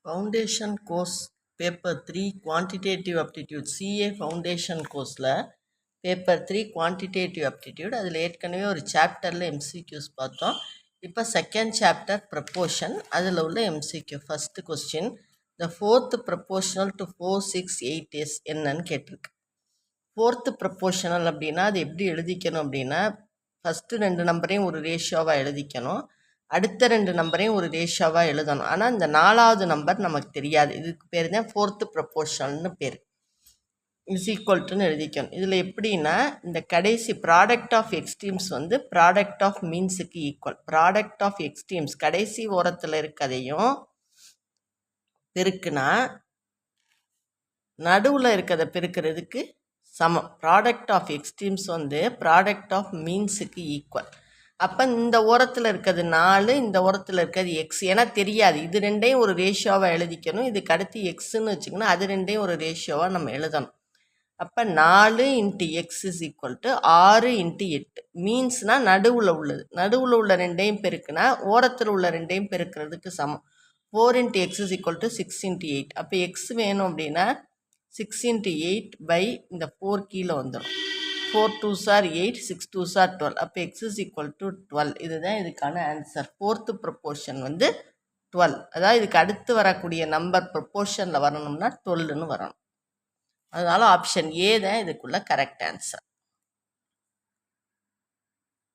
Foundation course paper 3 quantitative aptitude CA foundation கோர்ஸில் paper 3 quantitative aptitude அதில் ஏற்கனவே ஒரு சாப்டரில் எம்சிக்யூஸ் பார்த்தோம். இப்போ செகண்ட் சாப்டர் ப்ரப்போர்ஷன், அதில் உள்ள MCQ. First question, the fourth proportional to 4, 6, 8 is என்னன்னு கேட்டிருக்கு. ஃபோர்த்து ப்ரப்போர்ஷனல் அப்படின்னா அது எப்படி எழுதிக்கணும் அப்படின்னா, ஃபஸ்ட்டு 2 நம்பரையும் ஒரு ரேஷியோவாக எழுதிக்கணும், அடுத்த 2 நம்பரையும் ஒரு ரேஷியோவாக எழுதணும். ஆனால் இந்த 4வது நம்பர் நமக்கு தெரியாது, இதுக்கு பேர் தான் ஃபோர்த்து ப்ரப்போர்ஷனல்னு பேர். இஸ் ஈக்குவல்ட்டுன்னு எழுதிக்கணும். இதில் எப்படின்னா, இந்த கடைசி ப்ராடக்ட் ஆஃப் எக்ஸ்ட்ரீம்ஸ் வந்து ப்ராடக்ட் ஆஃப் மீன்ஸுக்கு ஈக்குவல். ப்ராடக்ட் ஆஃப் எக்ஸ்ட்ரீம்ஸ் கடைசி ஓரத்தில் இருக்கதையும் பெருக்குனா நடுவில் இருக்கிறத பெருக்கிறதுக்கு சமம். ப்ராடக்ட் ஆஃப் எக்ஸ்ட்ரீம்ஸ் வந்து ப்ராடக்ட் ஆஃப் மீன்ஸுக்கு ஈக்குவல். அப்போ இந்த ஓரத்தில் இருக்கிறது 4, இந்த ஓரத்தில் இருக்கிறது எக்ஸ். ஏன்னா தெரியாது, இது ரெண்டையும் ஒரு ரேஷியோவாக எழுதிக்கணும். இதுக்கு அடுத்து எக்ஸுன்னு வச்சுக்கணும், அது ரெண்டையும் ஒரு ரேஷியோவாக நம்ம எழுதணும். அப்போ 4 into X is equal to 6 into 8. மீன்ஸ்னால் நடுவில் உள்ளது, நடுவில் உள்ள ரெண்டையும் பெருக்குனா ஓரத்தில் உள்ள ரெண்டையும் பெருக்கிறதுக்கு சமம். 4 into X is equal to 6 into 8. அப்போ எக்ஸ் வேணும் அப்படின்னா 6 இன்ட்டு 8 பை இந்த 4 கீழே வந்துடும். 4 2s are 8, 6 2s are 12. அப்போ எக்ஸ் இஸ் ஈக்குவல் டு 12. இதுதான் இதுக்கான ஆன்சர். ஃபோர்த்து ப்ரொப்போர்ஷன் வந்து 12. அதாவது இதுக்கு அடுத்து வரக்கூடிய நம்பர் ப்ரொப்போர்ஷனில் வரணும்னா 12ன்னு வரணும். அதனால் ஆப்ஷன் ஏ தான் இதுக்குள்ள கரெக்ட் ஆன்சர்.